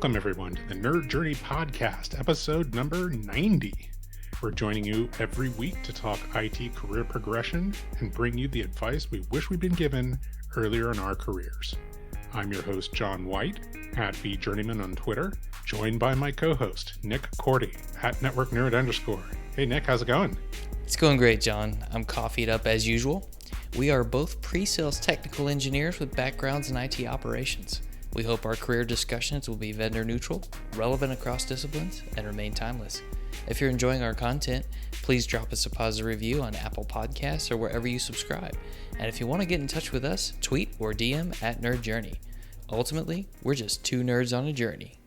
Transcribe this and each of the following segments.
Welcome, everyone, to the Nerd Journey Podcast, episode number 90. We're joining you every week to talk IT career progression and bring you the advice we wish we'd been given earlier in our careers. I'm your host, John White, at VJourneyman on Twitter, joined by my co-host, Nick Cordy, at NetworkNerd_. Hey, Nick, how's it going? It's going great, John. I'm coffeeed up as usual. We are both pre-sales technical engineers with backgrounds in IT operations. We hope our career discussions will be vendor neutral, relevant across disciplines, and remain timeless. If you're enjoying our content, please drop us a positive review on Apple Podcasts or wherever you subscribe. And if you want to get in touch with us, tweet or DM at Nerd Journey. Ultimately, we're just two nerds on a journey.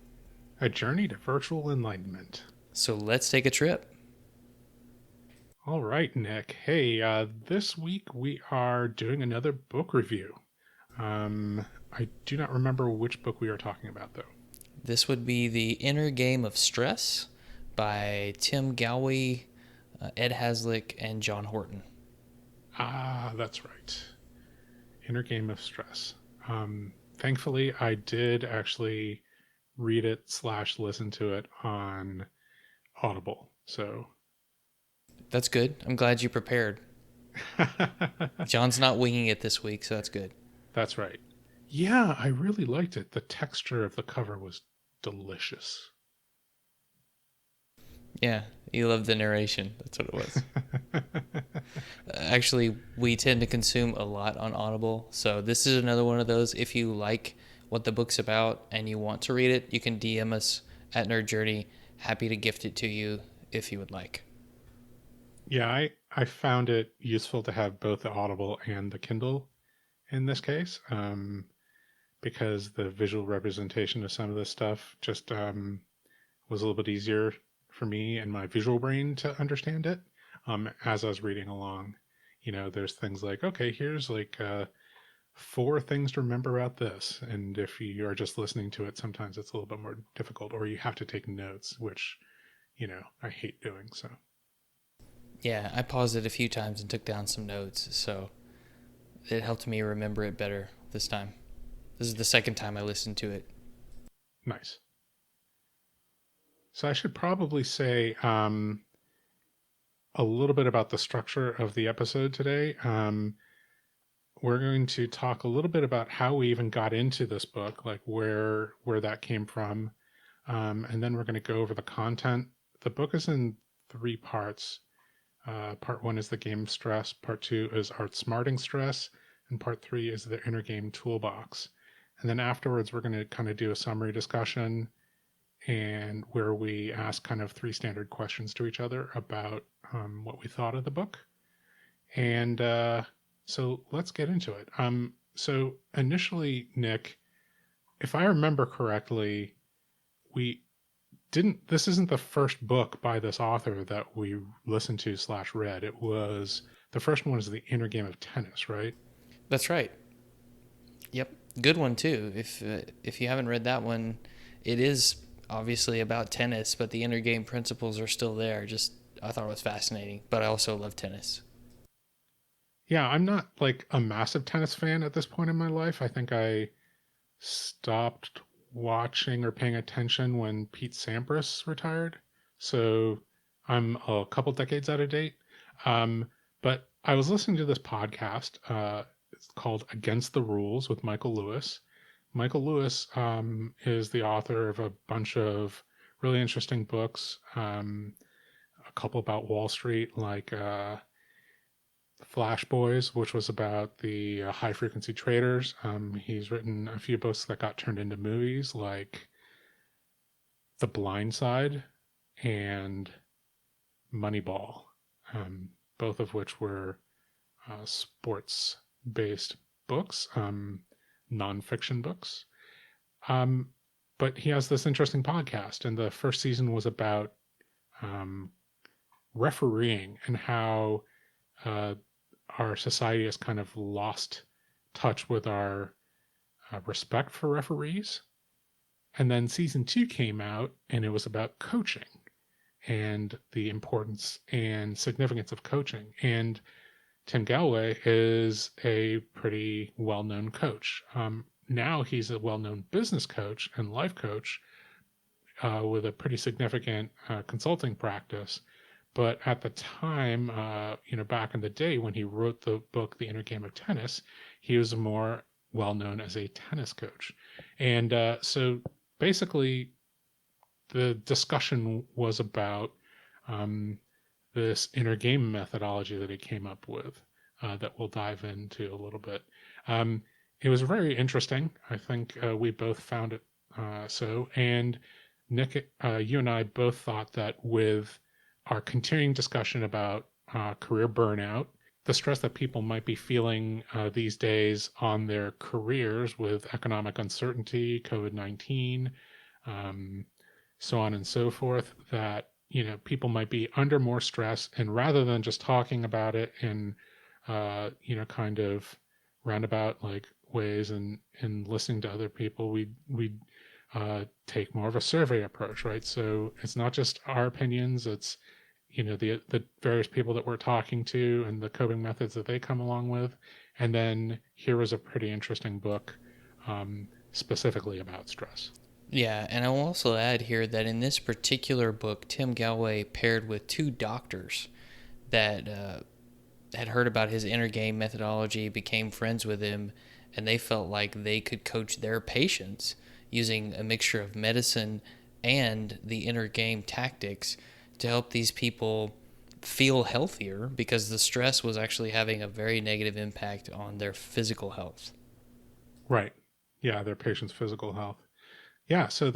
A journey to virtual enlightenment. So let's take a trip. All right, Nick. Hey, this week we are doing another book review. I do not remember which book we are talking about, though. This would be The Inner Game of Stress by Tim Gallwey, Ed Hanzelik, and John Horton. Ah, that's right. Inner Game of Stress. Thankfully, I did actually read it / listen to it on Audible, so... That's good. I'm glad you prepared. John's not winging it this week, so that's good. That's right. Yeah, I really liked it. The texture of the cover was delicious. Yeah, you love the narration. That's what it was. Actually, we tend to consume a lot on Audible, so this is another one of those. If you like what the book's about and you want to read it, you can DM us at Nerd Journey. Happy to gift it to you if you would like. Yeah, I found it useful to have both the Audible and the Kindle in this case, because the visual representation of some of this stuff just was a little bit easier for me and my visual brain to understand it. As I was reading along, there's things like, okay, here's like 4 things to remember about this. And if you are just listening to it, sometimes it's a little bit more difficult, or you have to take notes, which, I hate doing. So. Yeah, I paused it a few times and took down some notes, so it helped me remember it better this time. This is the second time I listened to it. Nice. So I should probably say a little bit about the structure of the episode today. We're going to talk a little bit about how we even got into this book, like where that came from, and then we're going to go over the content. The book is in 3 parts. Part 1 is the game of stress, part 2 is outsmarting stress, and part 3 is the inner game toolbox. And then afterwards, we're going to kind of do a summary discussion and where we ask kind of 3 standard questions to each other about what we thought of the book. And so let's get into it. So initially, Nick, if I remember correctly, this isn't the first book by this author that we listened to / read. It was, the first one was The Inner Game of Tennis, right? That's right. Yep. Good one, too. If you haven't read that one, it is obviously about tennis, but the inner game principles are still there. I thought it was fascinating, but I also love tennis. Yeah, I'm not like a massive tennis fan at this point in my life. I think I stopped watching or paying attention when Pete Sampras retired. So I'm a couple decades out of date. But I was listening to this podcast. It's called Against the Rules with Michael Lewis. Michael Lewis is the author of a bunch of really interesting books. A couple about Wall Street, like Flash Boys, which was about the high frequency traders. He's written a few books that got turned into movies, like The Blind Side and Moneyball, both of which were sports based books, nonfiction books. But he has this interesting podcast, and the first season was about refereeing and how our society has kind of lost touch with our respect for referees. And then season 2 came out, and it was about coaching and the importance and significance of coaching. And Tim Gallwey is a pretty well-known coach. Now he's a well-known business coach and life coach, with a pretty significant consulting practice. But at the time, back in the day when he wrote the book, The Inner Game of Tennis, he was more well known as a tennis coach. And so basically, the discussion was about um, this inner game methodology that he came up with that we'll dive into a little bit. Um, it was very interesting. I think we both found it so. And Nick, you and I both thought that with our continuing discussion about career burnout, the stress that people might be feeling these days on their careers with economic uncertainty, COVID-19, um, so on and so forth, that people might be under more stress, and rather than just talking about it in kind of roundabout like ways and listening to other people, we take more of a survey approach, right? So it's not just our opinions, it's the various people that we're talking to and the coping methods that they come along with. And then here was a pretty interesting book specifically about stress. Yeah, and I will also add here that in this particular book, Tim Gallwey paired with two doctors that had heard about his inner game methodology, became friends with him, and they felt like they could coach their patients using a mixture of medicine and the inner game tactics to help these people feel healthier, because the stress was actually having a very negative impact on their physical health. Right. Yeah, their patient's physical health. Yeah, so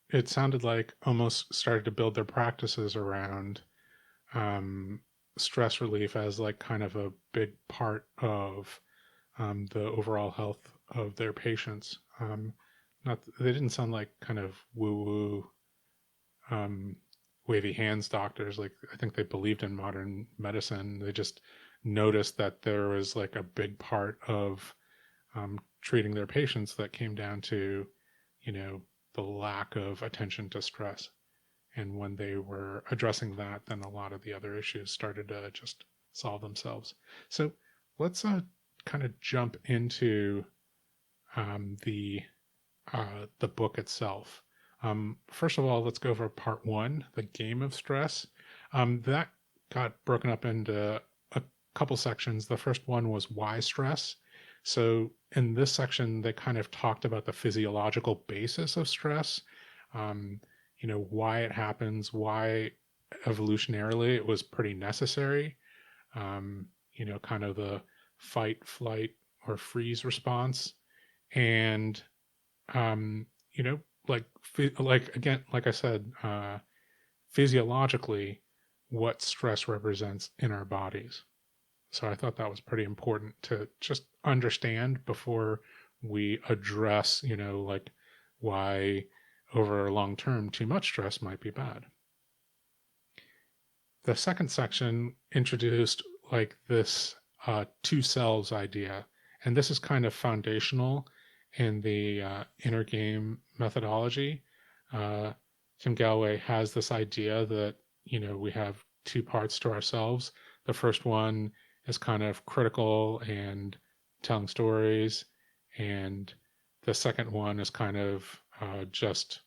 it sounded like almost started to build their practices around um, stress relief as like kind of a big part of the overall health of their patients. Not They didn't sound like kind of woo woo, wavy hands doctors. Like I think they believed in modern medicine. They just noticed that there was like a big part of treating their patients that came down to, you know, the lack of attention to stress. And when they were addressing that, then a lot of the other issues started to just solve themselves. So let's kind of jump into the book itself. First of all, let's go over part one, the game of stress. That got broken up into a couple sections. The first one was why stress. So in this section, they kind of talked about the physiological basis of stress. Um, why it happens, why evolutionarily it was pretty necessary. Kind of the fight, flight, or freeze response, and um, you know, like again, like I said, physiologically, what stress represents in our bodies. So I thought that was pretty important to just understand before we address, like why over long term too much stress might be bad. The second section introduced like this two selves idea, and this is kind of foundational in the inner game methodology. Tim Gallwey has this idea that we have two parts to ourselves. The first one is kind of critical and telling stories, and the second one is kind of just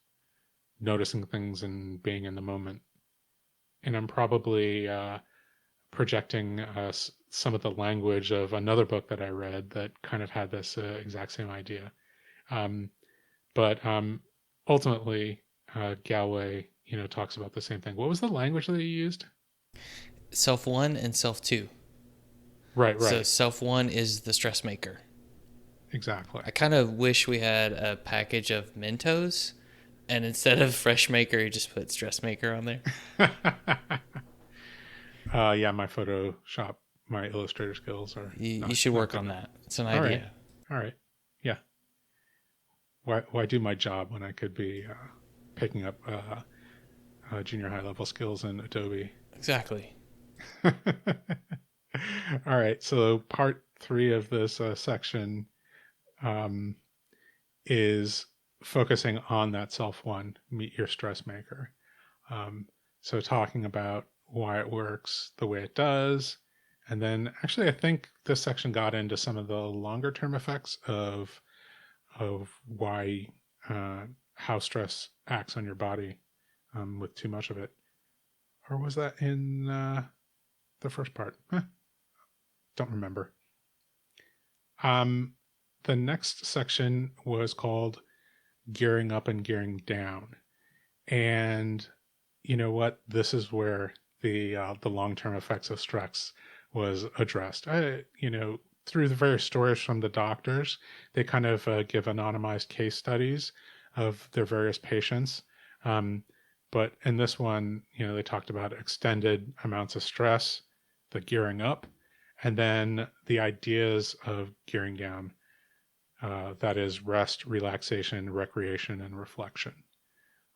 noticing things and being in the moment. And I'm probably projecting some of the language of another book that I read that kind of had this exact same idea. Um, but ultimately, Galway, talks about the same thing. What was the language that he used? Self 1 and self 2. Right. So self 1 is the stress maker. Exactly. I kind of wish we had a package of Mentos, and instead of fresh maker, you just put stress maker on there. Yeah, my Photoshop, my Illustrator skills are. You should work on that. It's an idea. All right. Yeah. Why do my job when I could be picking up junior high level skills in Adobe? Exactly. All right. So part 3 of this section is focusing on that self one, meet your stress maker. So talking about why it works the way it does. And then actually, I think this section got into some of the longer term effects of why how stress acts on your body with too much of it. Or was that in the first part? Don't remember. Um, the next section was called Gearing Up and Gearing Down. And you know what? This is where the long-term effects of stress was addressed. Through the various stories from the doctors, they kind of give anonymized case studies of their various patients. Um, but in this one, they talked about extended amounts of stress, the gearing up, and then the ideas of gearing down. That is rest, relaxation, recreation, and reflection.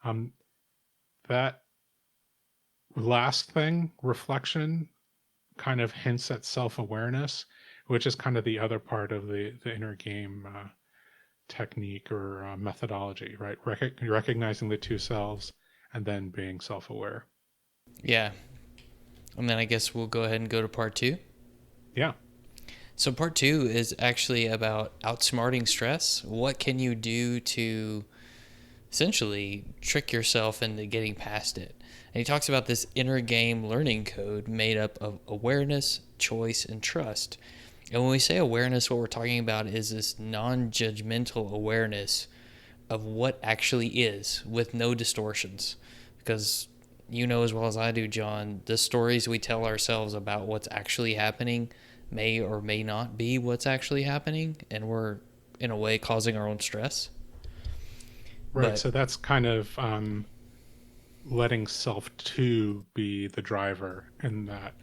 Um, that last thing, reflection, kind of hints at self-awareness, which is kind of the other part of the inner game technique or methodology, right? Recognizing the two selves and then being self-aware. Yeah. And then I guess we'll go ahead and go to part two. Yeah. So part two is actually about outsmarting stress. What can you do to essentially trick yourself into getting past it? And he talks about this inner game learning code made up of awareness, choice, and trust. And when we say awareness, what we're talking about is this non-judgmental awareness of what actually is with no distortions. Because you know as well as I do, John, the stories we tell ourselves about what's actually happening may or may not be what's actually happening, and we're in a way causing our own stress. Right. But So that's kind of letting self two be the driver in that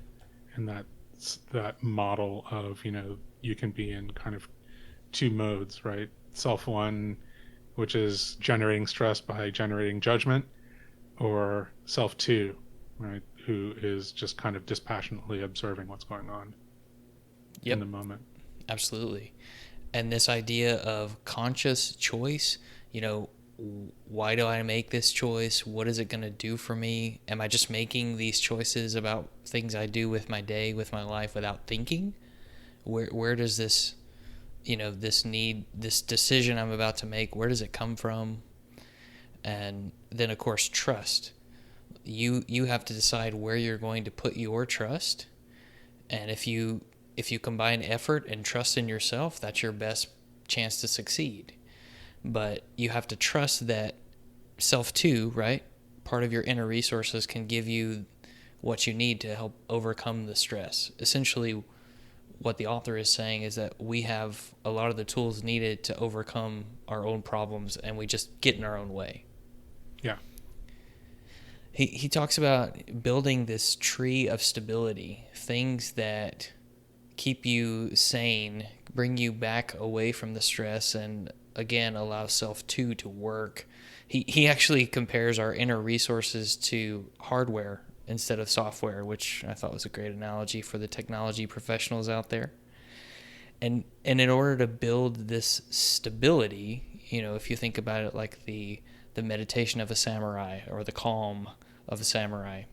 model of, you can be in kind of two modes, right? Self one, which is generating stress by generating judgment, or self two, right? Who is just kind of dispassionately observing what's going on in yep, the moment. absolutely. And this idea of conscious choice, why do I make this choice? What is it going to do for me? Am I just making these choices about things I do with my day, with my life without thinking? Where does this, this decision I'm about to make, where does it come from? And then of course trust. You have to decide where you're going to put your trust. And if you combine effort and trust in yourself, that's your best chance to succeed. But you have to trust that self too, right? Part of your inner resources can give you what you need to help overcome the stress. Essentially, what the author is saying is that we have a lot of the tools needed to overcome our own problems, and we just get in our own way. Yeah. He talks about building this tree of stability, things that keep you sane, bring you back away from the stress, and again allow self to work. He actually compares our inner resources to hardware instead of software, which I thought was a great analogy for the technology professionals out there. And in order to build this stability, if you think about it like the meditation of a samurai or the calm of a samurai,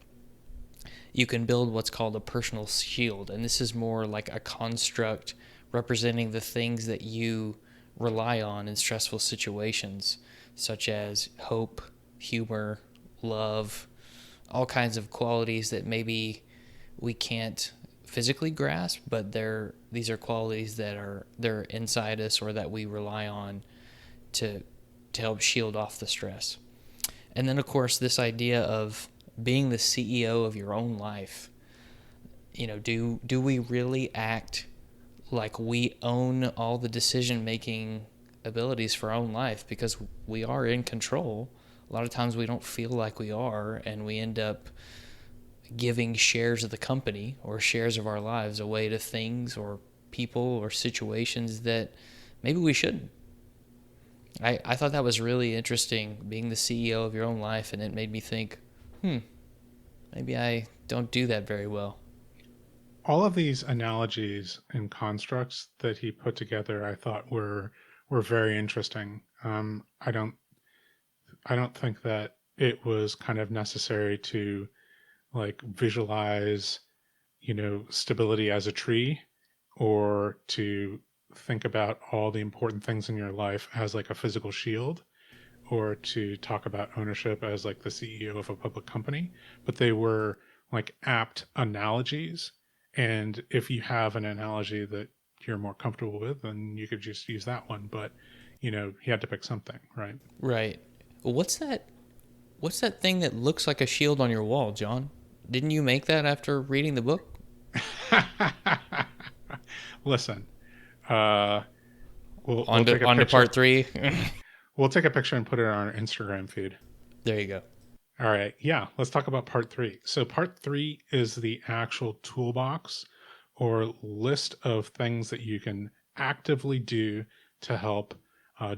you can build what's called a personal shield. And this is more like a construct representing the things that you rely on in stressful situations, such as hope, humor, love, all kinds of qualities that maybe we can't physically grasp, but these are qualities that they're inside us or that we rely on to help shield off the stress. And then of course this idea of being the CEO of your own life. Do we really act like we own all the decision-making abilities for our own life? Because we are in control. A lot of times we don't feel like we are, and we end up giving shares of the company or shares of our lives away to things or people or situations that maybe we shouldn't. I thought that was really interesting, being the CEO of your own life, and it made me think, maybe I don't do that very well. All of these analogies and constructs that he put together, I thought were very interesting. I don't think that it was kind of necessary to like visualize, stability as a tree, or to think about all the important things in your life as like a physical shield, or to talk about ownership as like the CEO of a public company, but they were like apt analogies. And if you have an analogy that you're more comfortable with, then you could just use that one. But, he had to pick something, right? Right. Well, what's that? What's that thing that looks like a shield on your wall, John? Didn't you make that after reading the book? Listen, uh, we'll On take to a on to part picture. 3. We'll take a picture and put it on our Instagram feed. There you go. All right. Yeah. Let's talk about part 3. So, part 3 is the actual toolbox or list of things that you can actively do to help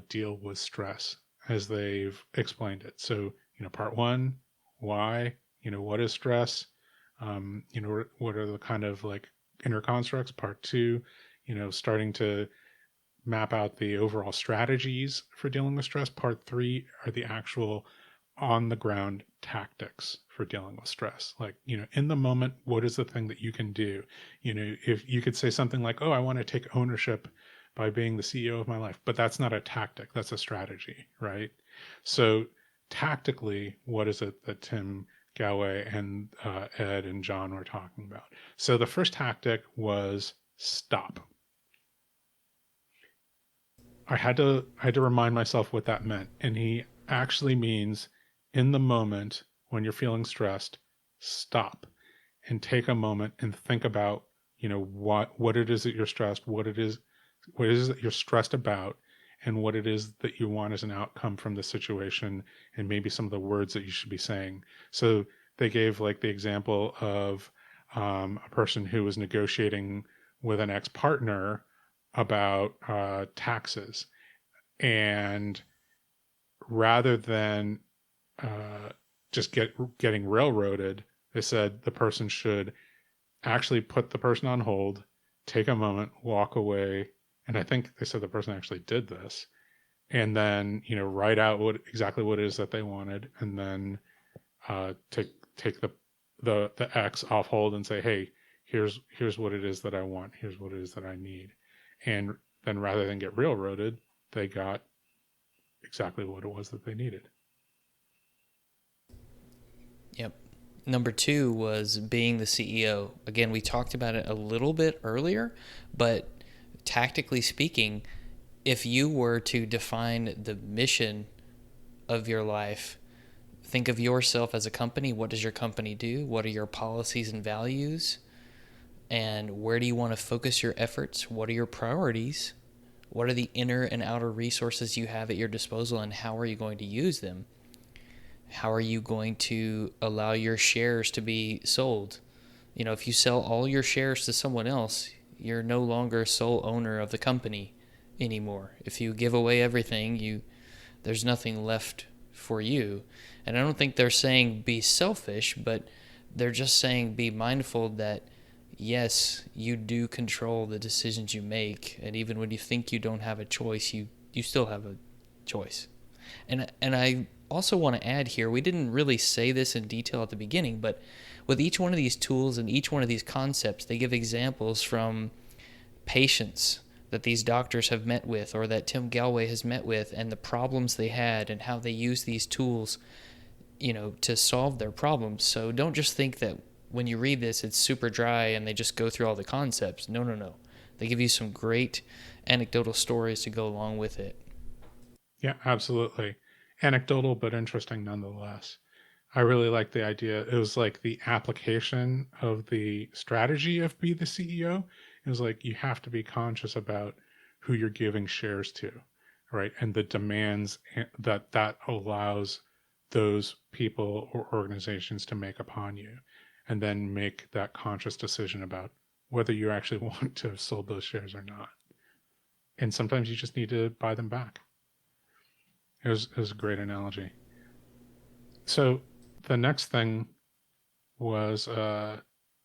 deal with stress as they've explained it. So, part 1, why, what is stress? What are the kind of like inner constructs? Part 2, starting to map out the overall strategies for dealing with stress. Part 3 are the actual on the ground tactics for dealing with stress. Like, in the moment, what is the thing that you can do? If you could say something like, oh, I want to take ownership by being the CEO of my life, but that's not a tactic, that's a strategy, right? So, tactically, what is it that Tim Gallwey and Ed and John were talking about? So, the first tactic was stop. I had to remind myself what that meant. And he actually means in the moment when you're feeling stressed, stop and take a moment and think about, what it is that you're stressed, what it is that you're stressed about, and what it is that you want as an outcome from the situation, and maybe some of the words that you should be saying. So they gave like the example of a person who was negotiating with an ex-partner about taxes, and rather than uh, just getting railroaded, they said the person should actually put the person on hold, take a moment, walk away, and I think they said the person actually did this, and then write out exactly what it is that they wanted, and then take the X off hold and say, hey, here's what it is that I want, here's what it is that I need. And then rather than get railroaded, they got exactly what it was that they needed. Yep. Number 2 was being the CEO. Again, we talked about it a little bit earlier, but tactically speaking, if you were to define the mission of your life, think of yourself as a company. What does your company do? What are your policies and values? And where do you want to focus your efforts? What are your priorities? What are the inner and outer resources you have at your disposal, and how are you going to use them? How are you going to allow your shares to be sold? If you sell all your shares to someone else, you're no longer sole owner of the company anymore. If you give away everything, there's nothing left for you. And I don't think they're saying be selfish, but they're just saying be mindful that yes, you do control the decisions you make, and even when you think you don't have a choice, you still have a choice. And I also want to add here, we didn't really say this in detail at the beginning, but with each one of these tools and each one of these concepts, they give examples from patients that these doctors have met with, or that Tim Gallwey has met with, and the problems they had and how they use these tools, to solve their problems. So don't just think that when you read this, it's super dry and they just go through all the concepts. No. They give you some great anecdotal stories to go along with it. Yeah, absolutely. Anecdotal, but interesting nonetheless. I really like the idea. It was like the application of the strategy of be the CEO. It was like you have to be conscious about who you're giving shares to, right? And the demands that allows those people or organizations to make upon you, and then make that conscious decision about whether you actually want to have sold those shares or not. And sometimes you just need to buy them back. It was a great analogy. So the next thing was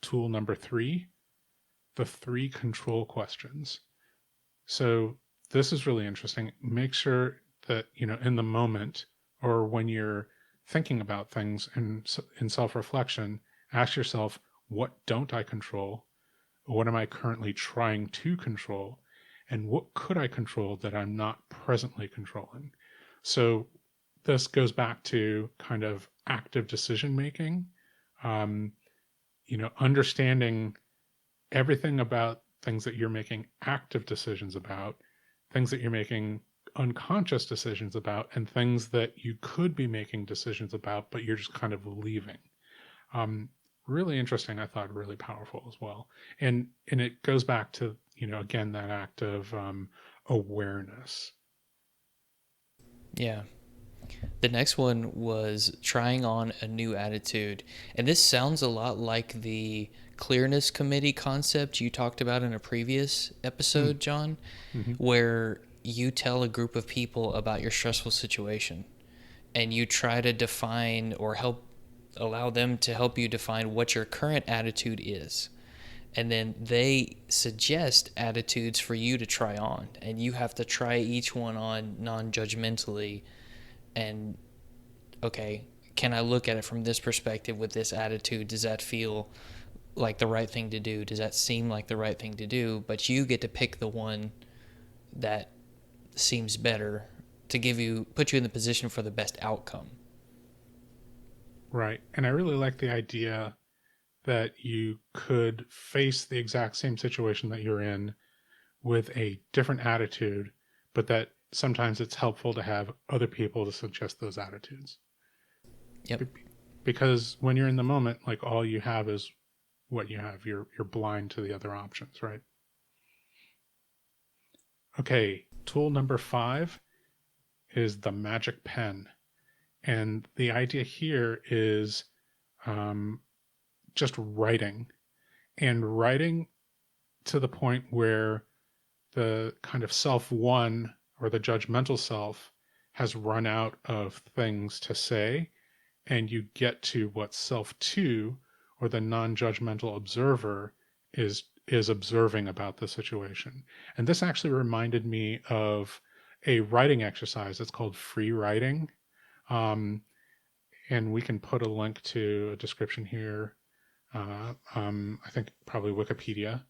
tool number 3, the 3 control questions. So this is really interesting. Make sure that, in the moment, or when you're thinking about things in self-reflection, ask yourself, what don't I control? What am I currently trying to control? And what could I control that I'm not presently controlling? So this goes back to kind of active decision making. Um, Understanding everything about things that you're making active decisions about, things that you're making unconscious decisions about, and things that you could be making decisions about, but you're just kind of leaving. Um, Really interesting. I thought really powerful as well. And it goes back to, again, that act of awareness. Yeah. The next one was trying on a new attitude. And this sounds a lot like the clearness committee concept you talked about in a previous Mm, episode, John, mm-hmm. where you tell a group of people about your stressful situation and you try to define or help allow them to help you define what your current attitude is. And then they suggest attitudes for you to try on, and you have to try each one on non-judgmentally. And okay, can I look at it from this perspective with this attitude? Does that feel like the right thing to do? Does that seem like the right thing to do? But you get to pick the one that seems better to put you in the position for the best outcome. Right. And I really like the idea that you could face the exact same situation that you're in with a different attitude, but that sometimes it's helpful to have other people to suggest those attitudes. Yep. Because when you're in the moment, like all you have is what you have. You're blind to the other options, right? Okay, tool number 5 is the magic pen. And the idea here is um, just writing, and writing to the point where the kind of self one, or the judgmental self, has run out of things to say, and you get to what self two, or the non-judgmental observer, is observing about the situation. And this actually reminded me of a writing exercise. It's called free writing. Um, and we can put a link to a description here. I think probably Wikipedia.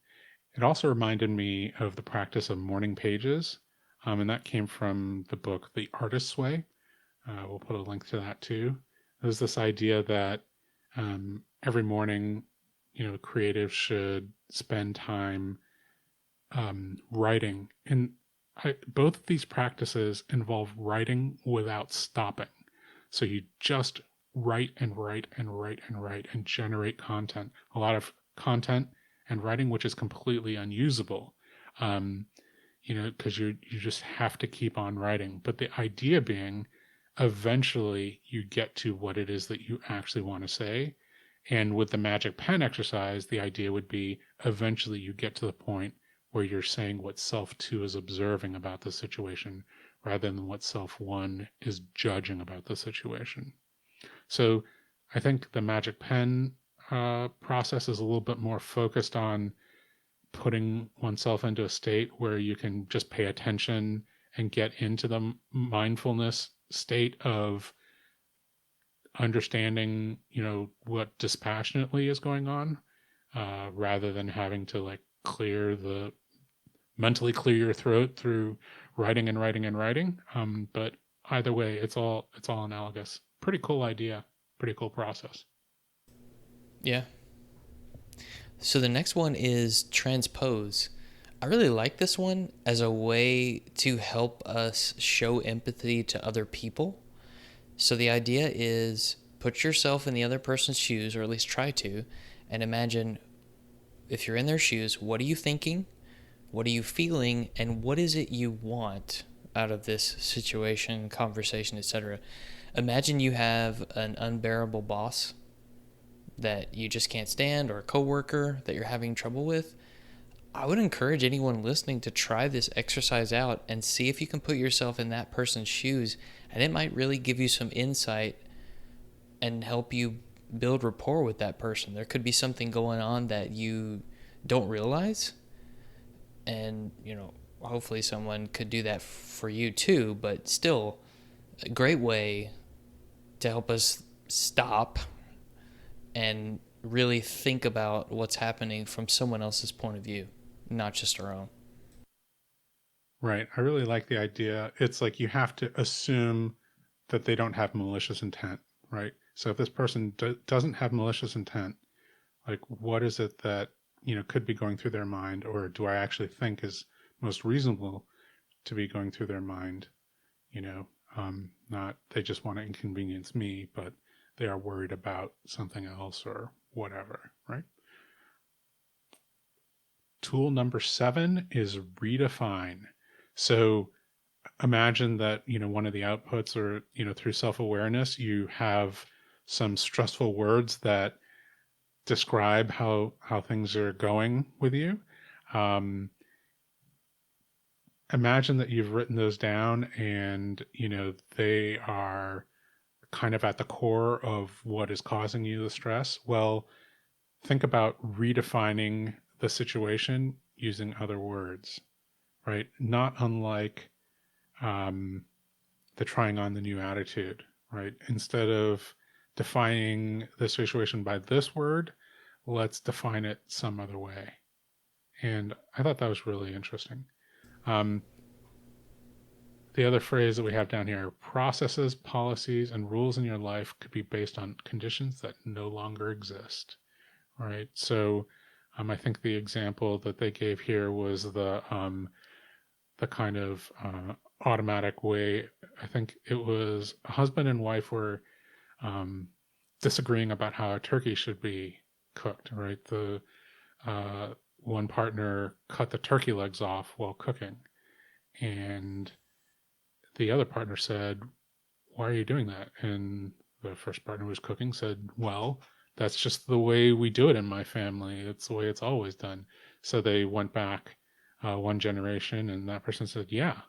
It also reminded me of the practice of morning pages, and that came from the book The Artist's Way. We'll put a link to that too. There's this idea that every morning, creatives should spend time writing. And both of these practices involve writing without stopping. So you just write and write and write and write and generate content, a lot of content and writing, which is completely unusable, um, because you just have to keep on writing. But the idea being, eventually you get to what it is that you actually want to say. And with the magic pen exercise, the idea would be eventually you get to the point where you're saying what self two is observing about the situation rather than what self one is judging about the situation. So I think the magic pen process is a little bit more focused on putting oneself into a state where you can just pay attention and get into the mindfulness state of understanding, what dispassionately is going on, rather than having to like mentally clear your throat through writing and writing and writing. But either way, it's all analogous. Pretty cool idea. Pretty cool process. Yeah. So the next one is transpose. I really like this one as a way to help us show empathy to other people. So the idea is put yourself in the other person's shoes, or at least try to, and imagine if you're in their shoes, what are you thinking? What are you feeling? And what is it you want out of this situation, conversation, etc.? Imagine you have an unbearable boss that you just can't stand, or a coworker that you're having trouble with. I would encourage anyone listening to try this exercise out and see if you can put yourself in that person's shoes, and it might really give you some insight and help you build rapport with that person. There could be something going on that you don't realize, and hopefully someone could do that for you too, but still a great way to help us stop and really think about what's happening from someone else's point of view, not just our own. Right. I really like the idea. It's like you have to assume that they don't have malicious intent, right? So if this person doesn't have malicious intent, like what is it that, could be going through their mind, or do I actually think is most reasonable to be going through their mind? Not they just want to inconvenience me, but they are worried about something else or whatever, right? Tool number 7 is redefine. So imagine that, one of the outputs, or, through self-awareness, you have some stressful words that describe how things are going with you. Um, Imagine that you've written those down, and they are kind of at the core of what is causing you the stress. Well, think about redefining the situation using other words, right? Not unlike the trying on the new attitude, right? Instead of defining the situation by this word, let's define it some other way. And I thought that was really interesting. Um, the other phrase that we have down here: processes, policies, and rules in your life could be based on conditions that no longer exist. Right. So I think the example that they gave here was the kind of automatic way. I think it was a husband and wife were disagreeing about how a turkey should be cooked. Right. The one partner cut the turkey legs off while cooking, and the other partner said, "Why are you doing that?" And the first partner who was cooking said, "Well, that's just the way we do it in my family. It's the way it's always done." So they went back one generation, and that person said, "Yeah,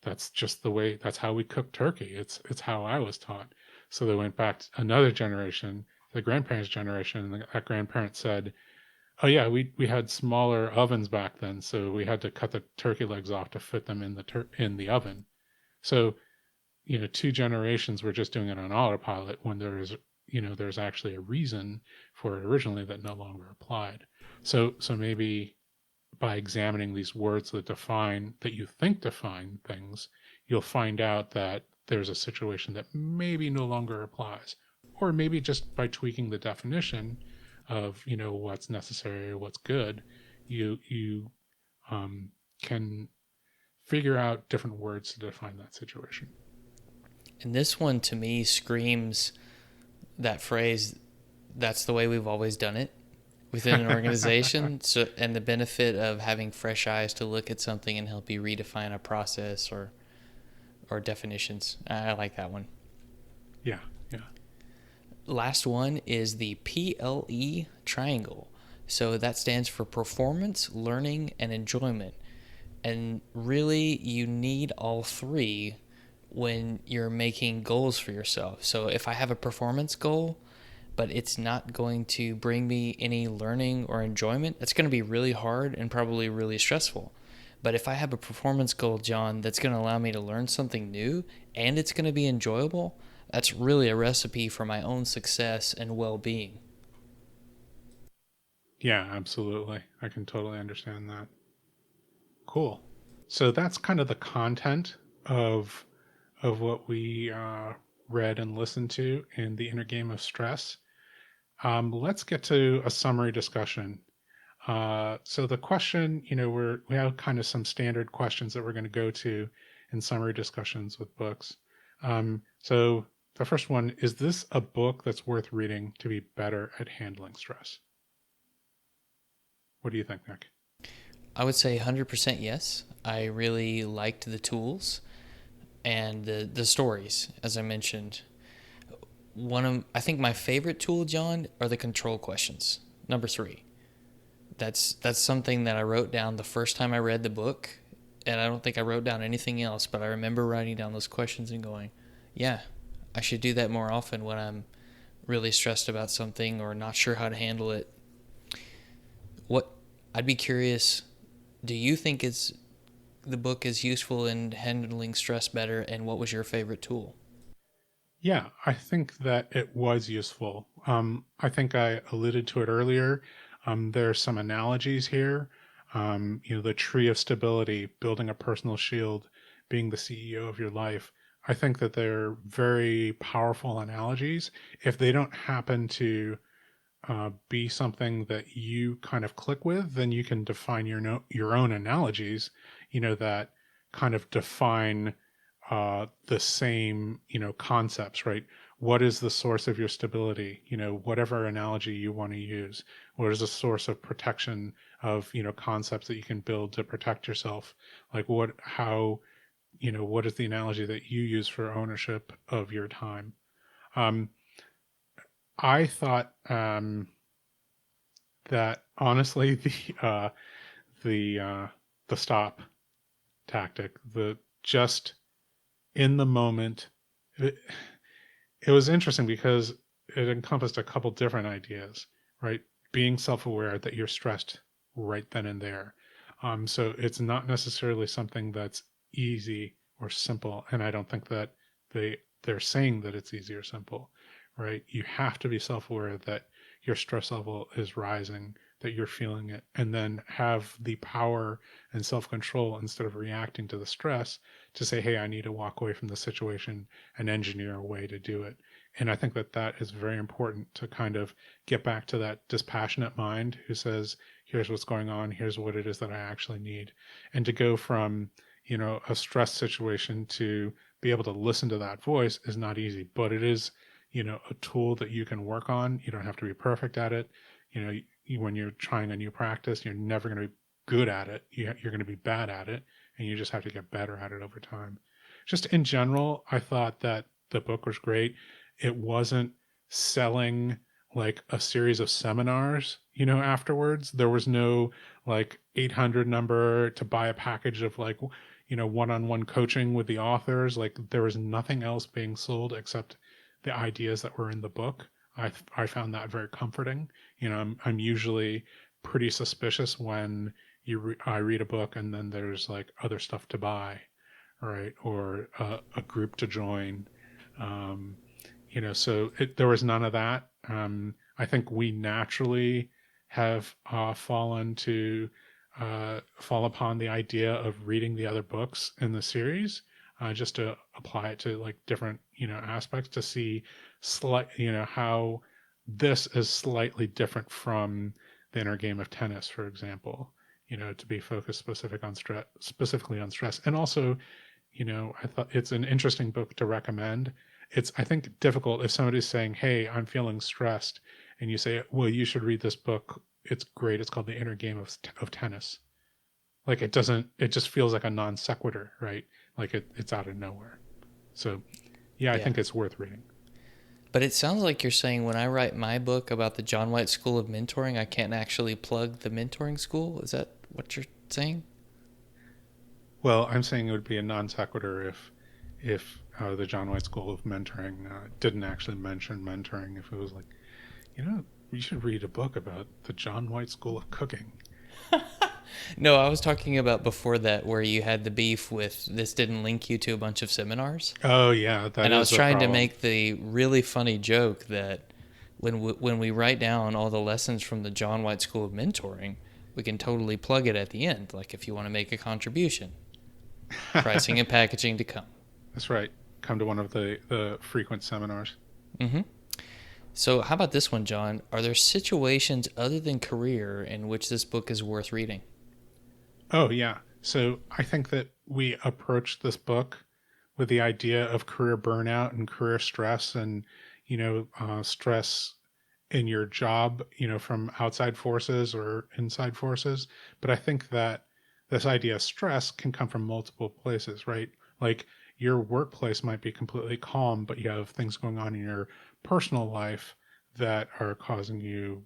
that's just the way. That's how we cook turkey. It's how I was taught." So they went back another generation, the grandparents' generation, and that grandparent said, "Oh yeah, we had smaller ovens back then, so we had to cut the turkey legs off to fit them in the oven." So two generations were just doing it on autopilot, when there's actually a reason for it originally that no longer applied. So maybe by examining these words that you think define things, you'll find out that there's a situation that maybe no longer applies, or maybe just by tweaking the definition of what's necessary or what's good, you can figure out different words to define that situation. And this one to me screams that phrase, "That's the way we've always done it," within an organization. So, and the benefit of having fresh eyes to look at something and help you redefine a process or definitions. I like that one. Yeah, yeah. Last one is the PLE triangle. So that stands for performance, learning, and enjoyment. And really, you need all three when you're making goals for yourself. So if I have a performance goal, but it's not going to bring me any learning or enjoyment, that's going to be really hard and probably really stressful. But if I have a performance goal, John, that's going to allow me to learn something new and it's going to be enjoyable, that's really a recipe for my own success and well-being. Yeah, absolutely. I can totally understand that. Cool. So that's kind of the content of what we read and listened to in The Inner Game of Stress. Let's get to a summary discussion. So the question, we have kind of some standard questions that we're going to go to in summary discussions with books. So the first one: is this a book that's worth reading to be better at handling stress? What do you think, Nick? I would say 100% yes. I really liked the tools and the stories, as I mentioned. I think my favorite tool, John, are the control questions. Number 3. That's something that I wrote down the first time I read the book, and I don't think I wrote down anything else, but I remember writing down those questions and going, yeah, I should do that more often when I'm really stressed about something or not sure how to handle it. I'd be curious, do you think the book is useful in handling stress better, and what was your favorite tool? Yeah, I think that it was useful. I think I alluded to it earlier. There are some analogies here. The tree of stability, building a personal shield, being the CEO of your life. I think that they're very powerful analogies. If they don't happen to be something that you kind of click with, then you can define your own analogies, that kind of define the same, concepts, right? What is the source of your stability? Whatever analogy you want to use. What is the source of protection of, concepts that you can build to protect yourself? Like what is the analogy that you use for ownership of your time? Um, I thought that honestly, the uh, the stop tactic, the just in the moment, it, it was interesting because it encompassed a couple different ideas, right? Being self-aware that you're stressed right then and there. So it's not necessarily something that's easy or simple, and I don't think that they're saying that it's easy or simple, right? You have to be self-aware that your stress level is rising, that you're feeling it, and then have the power and self-control instead of reacting to the stress to say, hey, I need to walk away from the situation and engineer a way to do it. And I think that that is very important to kind of get back to that dispassionate mind who says, here's what's going on, here's what it is that I actually need. And to go from, a stress situation to be able to listen to that voice is not easy, but it is, a tool that you can work on. You don't have to be perfect at it. When you're trying a new practice, you're never going to be good at it. You're going to be bad at it, and you just have to get better at it over time. Just in general, I thought that the book was great. It wasn't selling like a series of seminars, afterwards. There was no like 800 number to buy a package of like, one-on-one coaching with the authors. Like there was nothing else being sold except the ideas that were in the book. I found that very comforting. I'm usually pretty suspicious when I read a book and then there's like other stuff to buy, right? Or a group to join. Um, so there was none of that. I think we naturally have fall upon the idea of reading the other books in the series, just to apply it to like different, aspects to see how this is slightly different from the inner game of tennis, for example, to be focused specifically on stress. And also, I thought it's an interesting book to recommend. It's, I think, difficult if somebody's saying, hey, I'm feeling stressed, and you say, well, you should read this book. It's great. It's called The Inner Game of Tennis. Like it just feels like a non sequitur, right? Like it's out of nowhere. So yeah, I Yeah. think it's worth reading. But it sounds like you're saying when I write my book about the John White School of Mentoring, I can't actually plug the mentoring school. Is that what you're saying? Well, I'm saying it would be a non sequitur if the John White School of Mentoring didn't actually mention mentoring. If it was like, you should read a book about the John White School of Cooking. No, I was talking about before that where you had the beef with this didn't link you to a bunch of seminars. Oh yeah, that And I was is a trying to problem. make the really funny joke that when we write down all the lessons from the John White School of Mentoring, we can totally plug it at the end, like if you want to make a contribution. Pricing and packaging to come. That's right. Come to one of the frequent seminars. Mm-hmm. So how about this one, John? Are there situations other than career in which this book is worth reading? Oh yeah. So I think that we approached this book with the idea of career burnout and career stress and stress in your job, from outside forces or inside forces. But I think that this idea of stress can come from multiple places, right? Like your workplace might be completely calm, but you have things going on in your personal life that are causing you,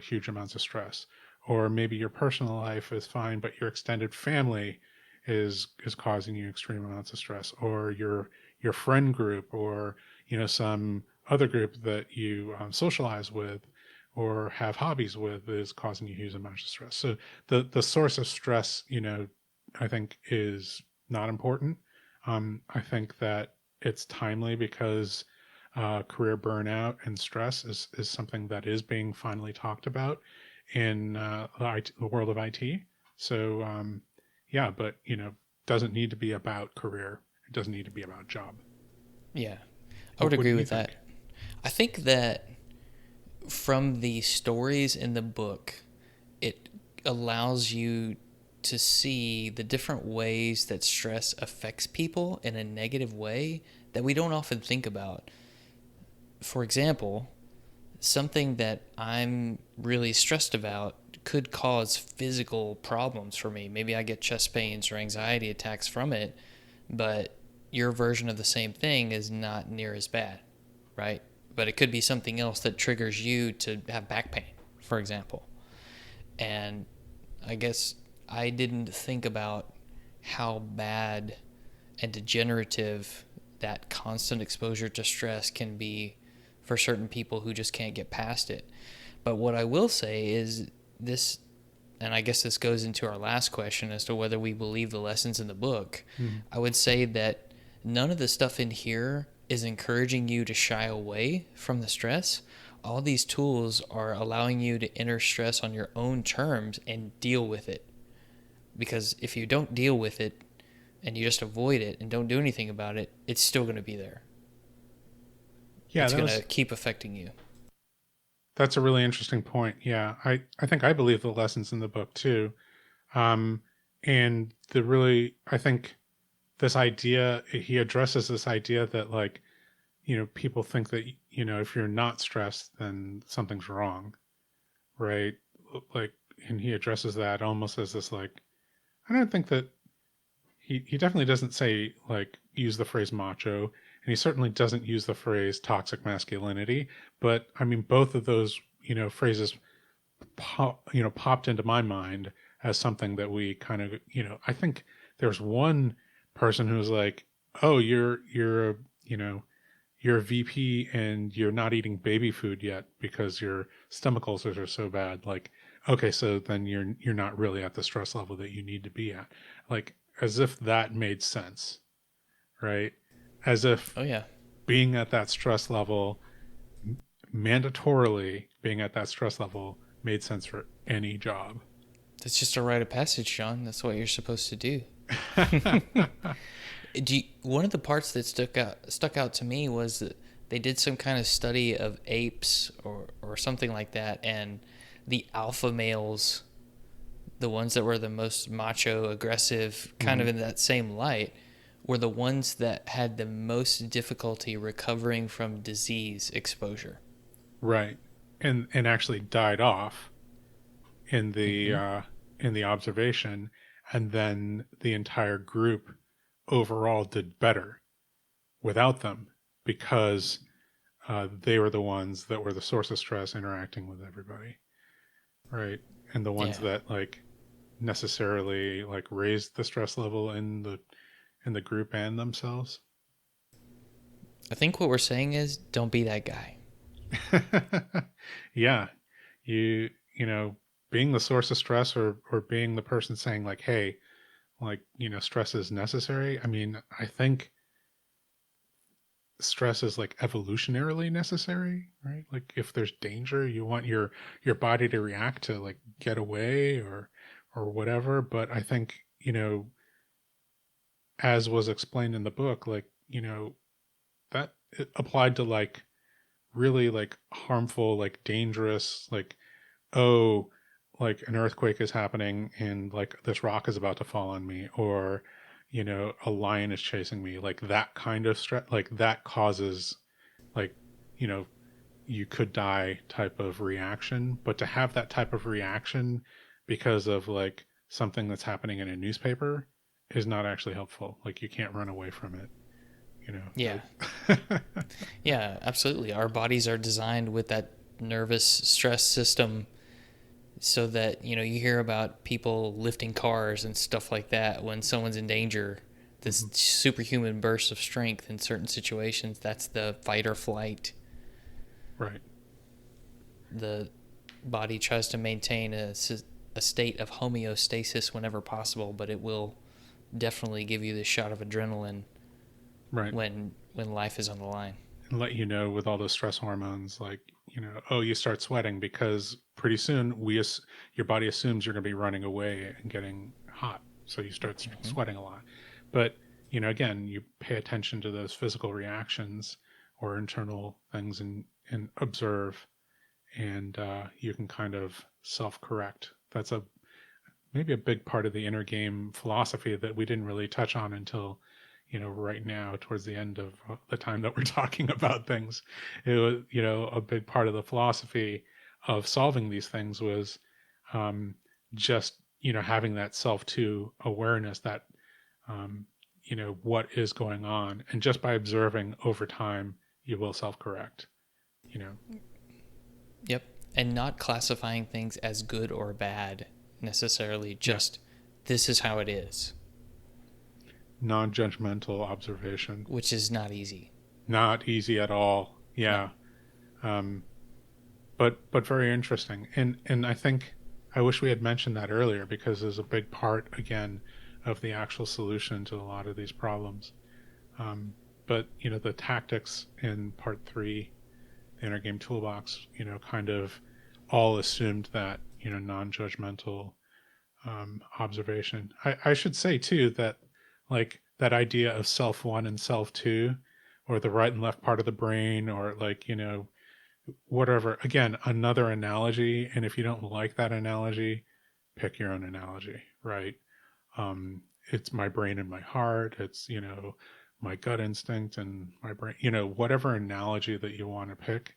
huge amounts of stress. Or maybe your personal life is fine, but your extended family is causing you extreme amounts of stress, or your friend group, or some other group that you socialize with or have hobbies with is causing you huge amounts of stress. So the source of stress, I think is not important. I think that it's timely because career burnout and stress is something that is being finally talked about in the world of IT. So yeah, but doesn't need to be about career. It doesn't need to be about job. Yeah, I would What agree do you with that. think? I think that from the stories in the book, it allows you to see the different ways that stress affects people in a negative way that we don't often think about. For example, something that I'm really stressed about could cause physical problems for me. Maybe I get chest pains or anxiety attacks from it, but your version of the same thing is not near as bad, right? But it could be something else that triggers you to have back pain, for example. And I guess I didn't think about how bad and degenerative that constant exposure to stress can be for certain people who just can't get past it. But what I will say is this, and I guess this goes into our last question as to whether we believe the lessons in the book. Mhm. I would say that none of the stuff in here is encouraging you to shy away from the stress. All these tools are allowing you to enter stress on your own terms and deal with it. Because if you don't deal with it and you just avoid it and don't do anything about it, it's still going to be there. Yeah, It's that going to was keep affecting you. that's a really interesting point. Yeah, I think I believe the lessons in the book too. Um, and the really, I think this idea, he addresses this idea that like, people think that, if you're not stressed, then something's wrong, right? Like, and he addresses that almost as this like, I don't think that he definitely doesn't say like use the phrase macho, and he certainly doesn't use the phrase toxic masculinity. But I mean, both of those, phrases popped into my mind as something that we kind of, I think there's one person who's like, oh, you're a, you're a VP and you're not eating baby food yet because your stomach ulcers are so bad. Like, okay, so then you're not really at the stress level that you need to be at. Like, as if that made sense, right? As if Oh, yeah. being at that stress level, mandatorily being at that stress level, made sense for any job. That's just a rite of passage, Sean. That's what you're supposed to do. One of the parts that stuck out to me was that they did some kind of study of apes or something like that, and the alpha males, the ones that were the most macho, aggressive, kind Mhm. of in that same light, were the ones that had the most difficulty recovering from disease exposure. Right. And actually died off in the Mm-hmm. observation, and then the entire group overall did better without them because they were the ones that were the source of stress interacting with everybody, right? And the ones Yeah. that like necessarily like raised the stress level in the group and themselves. I think what we're saying is don't be that guy. Yeah, you know being the source of stress, or being the person saying like, hey, like, stress is necessary. I mean, I think stress is like evolutionarily necessary, right? Like if there's danger, you want your body to react to like get away or whatever. But I think, as was explained in the book, like, that it applied to like really like harmful, like dangerous, like, oh, like an earthquake is happening and like this rock is about to fall on me, or a lion is chasing me, like that kind of stress, like that causes like, you know you could die type of reaction. But to have that type of reaction because of like something that's happening in a newspaper is not actually helpful. Like you can't run away from it, Yeah. that Yeah, absolutely. Our bodies are designed with that nervous stress system so that, you hear about people lifting cars and stuff like that when someone's in danger. This Mhm. superhuman burst of strength in certain situations, that's the fight or flight. Right. The body tries to maintain a state of homeostasis whenever possible, but it will definitely give you the shot of adrenaline Right. when life is on the line. And let you know with all those stress hormones, like, oh, you start sweating because pretty soon your body assumes you're going to be running away and getting hot, so you start Mm-hmm. sweating a lot. But again, you pay attention to those physical reactions or internal things and observe, and you can kind of self-correct. That's maybe a big part of the inner game philosophy that we didn't really touch on until right now, towards the end of the time that we're talking about things. It was, a big part of the philosophy of solving these things was just, having that self-to awareness that, what is going on. And just by observing over time, you will self-correct, Yep. And not classifying things as good or bad necessarily, just this is how it is. Non-judgmental observation, which is not easy. Not easy at all. Yeah. No. But very interesting. And I think I wish we had mentioned that earlier, because there's a big part, again, of the actual solution to a lot of these problems. But the tactics in part 3, the inner game toolbox, kind of all assumed that non-judgmental observation. I should say too that, like, that idea of self 1 and self 2, or the right and left part of the brain, or like, whatever. Again, another analogy. And if you don't like that analogy, pick your own analogy, right? It's my brain and my heart. It's, my gut instinct and my brain, whatever analogy that you want to pick,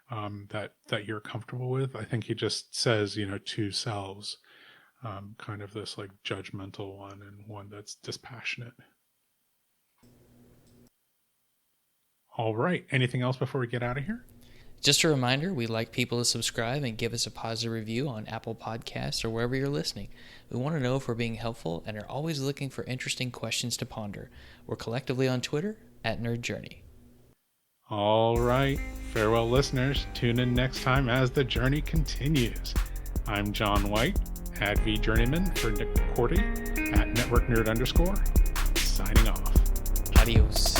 that you're comfortable with. I think he just says, two selves, kind of this like judgmental one and one that's dispassionate. All right. Anything else before we get out of here? Just a reminder, we'd like people to subscribe and give us a positive review on Apple Podcasts or wherever you're listening. We want to know if we're being helpful and are always looking for interesting questions to ponder. We're collectively on Twitter @NerdJourney. All right. Farewell, listeners. Tune in next time as the journey continues. I'm John White, @VJourneyman, for Nick Cordy, @NetworkNerd_, signing off. Adios.